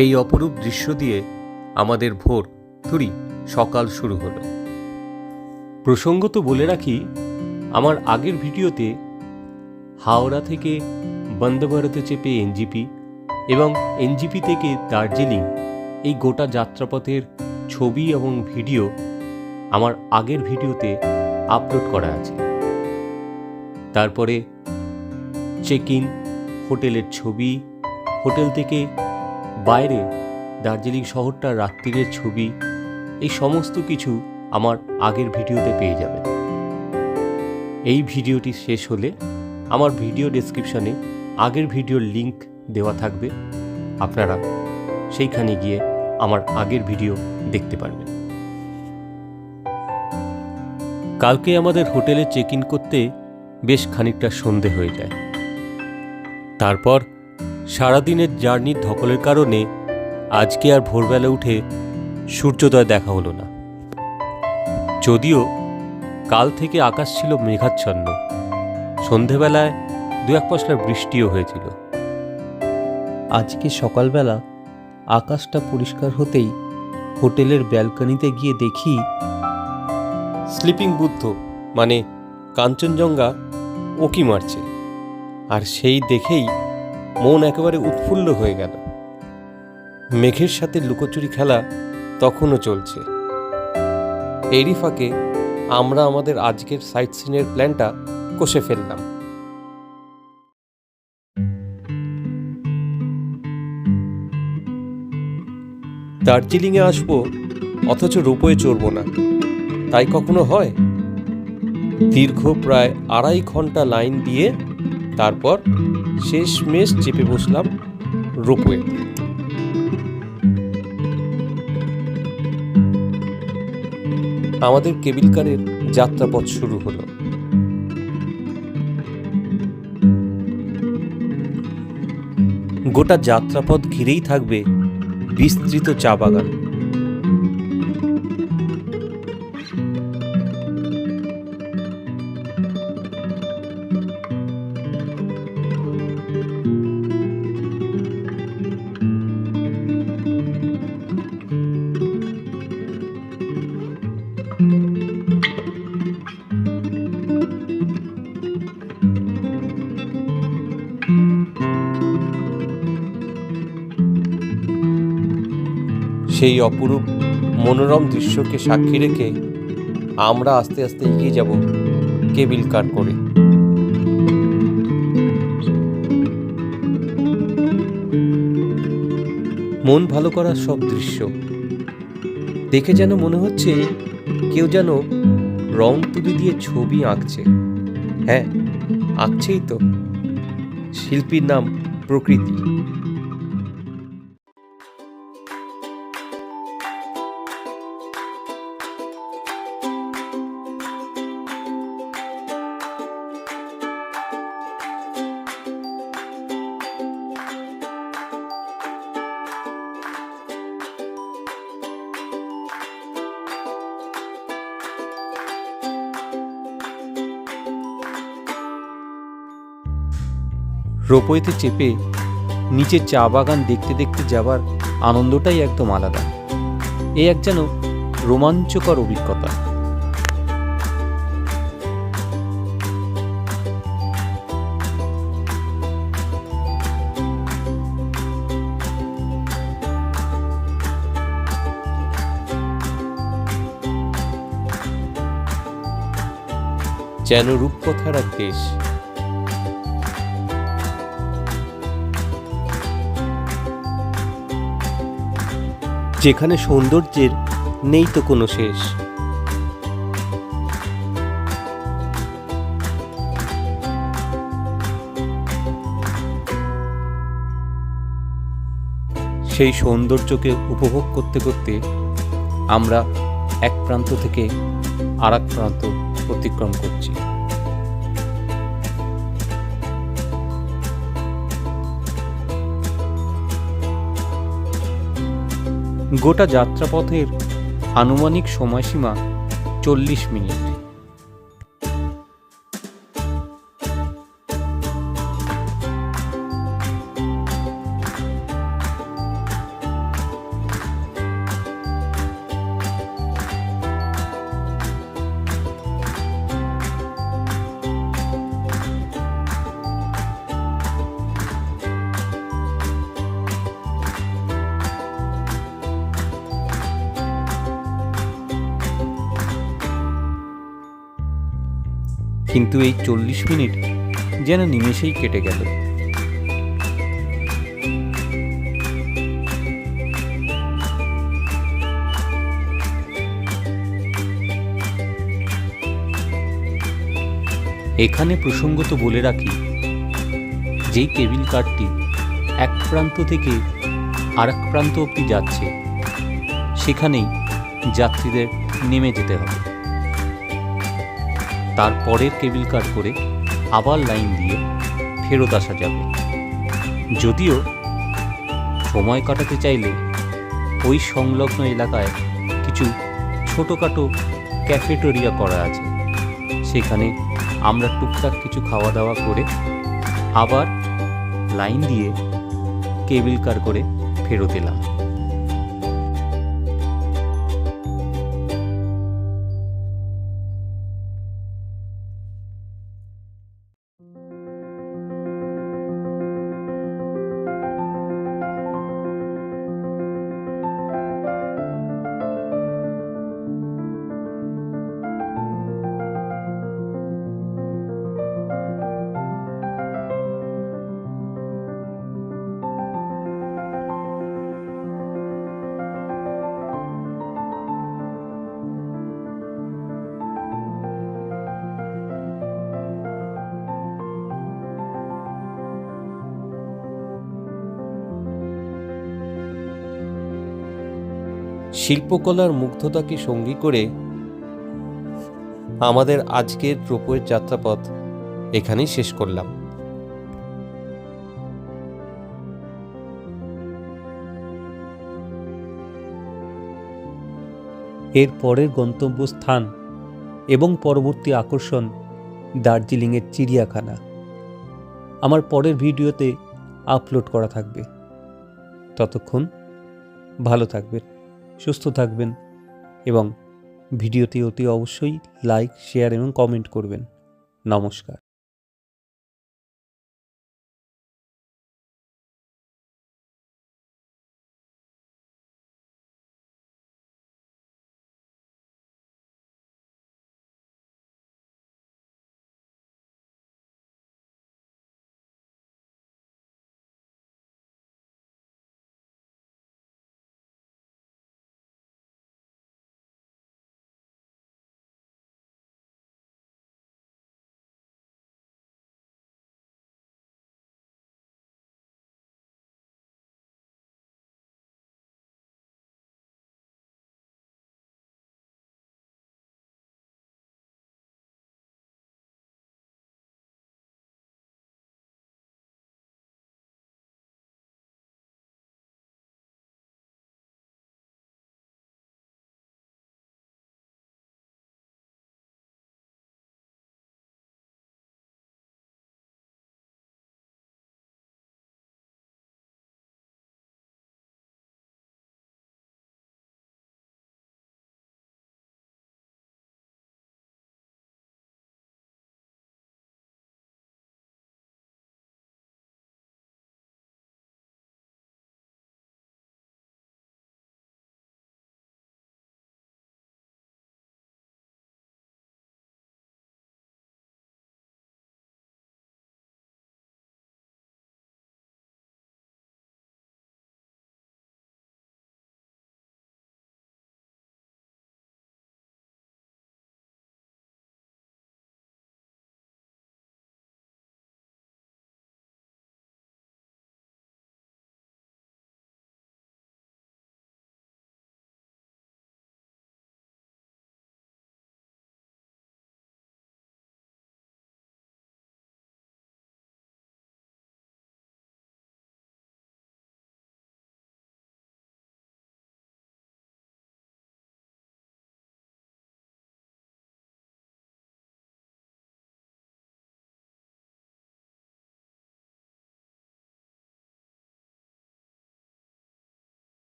এই অপরূপ দৃশ্য দিয়ে আমাদের ভোর সকাল শুরু হলো। প্রসঙ্গত বলে রাখি, আমার আগের ভিডিওতে হাওড়া থেকে বন্দে ভারতে চেপে এনজিপি এবং এনজিপি থেকে দার্জিলিং এই গোটা যাত্রাপথের ছবি এবং ভিডিও আমার আগের ভিডিওতে আপলোড করা আছে। তারপরে চেক ইন, হোটেলের ছবি, হোটেল থেকে বাইরে দার্জিলিং শহরটার রাত্রিরের ছবি, এই সমস্ত কিছু আমার আগের ভিডিওতে পেয়ে যাবেন। এই ভিডিওটি শেষ হলে আমার ভিডিও ডেসক্রিপশনে আগের ভিডিওর লিংক দেওয়া থাকবে, আপনারা সেইখানে গিয়ে আমার আগের ভিডিও দেখতে পারবেন। কালকে আমাদের হোটেলে চেক ইন করতে বেশ খানিকটা সন্ধে হয়ে যায়। তারপর সারাদিনের জার্নির ধকলের কারণে আজকে আর ভোরবেলা উঠে সূর্যোদয় দেখা হলো না। যদিও কাল থেকে আকাশ ছিল মেঘাচ্ছন্ন, সন্ধেবেলায় দু এক পশলা বৃষ্টিও হয়েছিল। আজকে সকালবেলা আকাশটা পরিষ্কার হতেই হোটেলের ব্যালকনিতে গিয়ে দেখি স্লিপিং বুদ্ধ মানে কাঞ্চনজঙ্ঘা উঁকি মারছে, আর সেই দেখেই মন একেবারে উৎফুল্ল হয়ে গেল। মেঘের সাথে লুকোচুরি খেলা তখনও চলছে। এরই ফাঁকে আমরা আমাদের আজকের সাইট সিনের প্ল্যানটা কষে ফেললাম। দার্জিলিংয়ে আসবো অথচ রোপওয়ে চড়ব না, তাই কখনো হয়? দীর্ঘ প্রায় 2.5 ঘন্টা লাইন দিয়ে তারপর শেষমেশ চেপে বসলাম রোপওয়েতে। আমাদের কেবিল কারের যাত্রাপথ শুরু হলো। গোটা যাত্রাপথ ঘিরেই থাকবে বিস্তৃত চা বাগান। সেই অপরূপ মনোরম দৃশ্যকে সাক্ষী রেখে আমরা আস্তে আস্তে এগিয়ে যাব কেবিল কার করে। মন ভালো করার সব দৃশ্য দেখে যেন মনে হচ্ছে কেউ যেন রং তুলি দিয়ে ছবি আঁকছে। হ্যাঁ, আঁকছেই তো। শিল্পীর নাম প্রকৃতি। রোপওয়েতে চেপে নিচে চা বাগান দেখতে দেখতে যাবার আনন্দটাই একদম আলাদা। এ এক যেন রোমাঞ্চকর অভিজ্ঞতা। যেন রূপকথার এক দেশ। যেখানে সৌন্দর্যের নেই তো কোনো শেষ। সেই সৌন্দর্যকে উপভোগ করতে করতে আমরা এক প্রান্ত থেকে আর এক প্রান্ত অতিক্রম করছি। গোটা যাত্রাপথের আনুমানিক সময়সীমা 40 মিনিট। কিন্তু এই 40 মিনিট যেন নিমেষেই কেটে গেল। এখানে প্রসঙ্গত বলে রাখি, যেই কেবিল কারটি এক প্রান্ত থেকে আর এক প্রান্ত অবধি যাচ্ছে, সেখানেই যাত্রীদের নেমে যেতে হবে। তারপরের কেবিল কার করে আবার লাইন দিয়ে ফেরত আসা যাবে। যদিও সময় কাটাতে চাইলে ওই সংলগ্ন এলাকায় কিছু ছোটোখাটো ক্যাফেটেরিয়া করা আছে, সেখানে আমরা টুকটাক কিছু খাওয়া দাওয়া করে আবার লাইন দিয়ে কেবিল কার করে ফেরত এলাম। শিল্পকলার মুগ্ধতাকে সঙ্গী করে আমাদের আজকের রোপওয়ের যাত্রাপথ এখানেই শেষ করলাম। এর পরের গন্তব্যস্থান এবং পরবর্তী আকর্ষণ দার্জিলিংয়ের চিড়িয়াখানা আমার পরের ভিডিওতে আপলোড করা থাকবে। ততক্ষণ ভালো থাকবেন, সুস্থ থাকবেন এবং ভিডিওটি অতি অবশ্যই লাইক, শেয়ার এবং কমেন্ট করবেন। নমস্কার।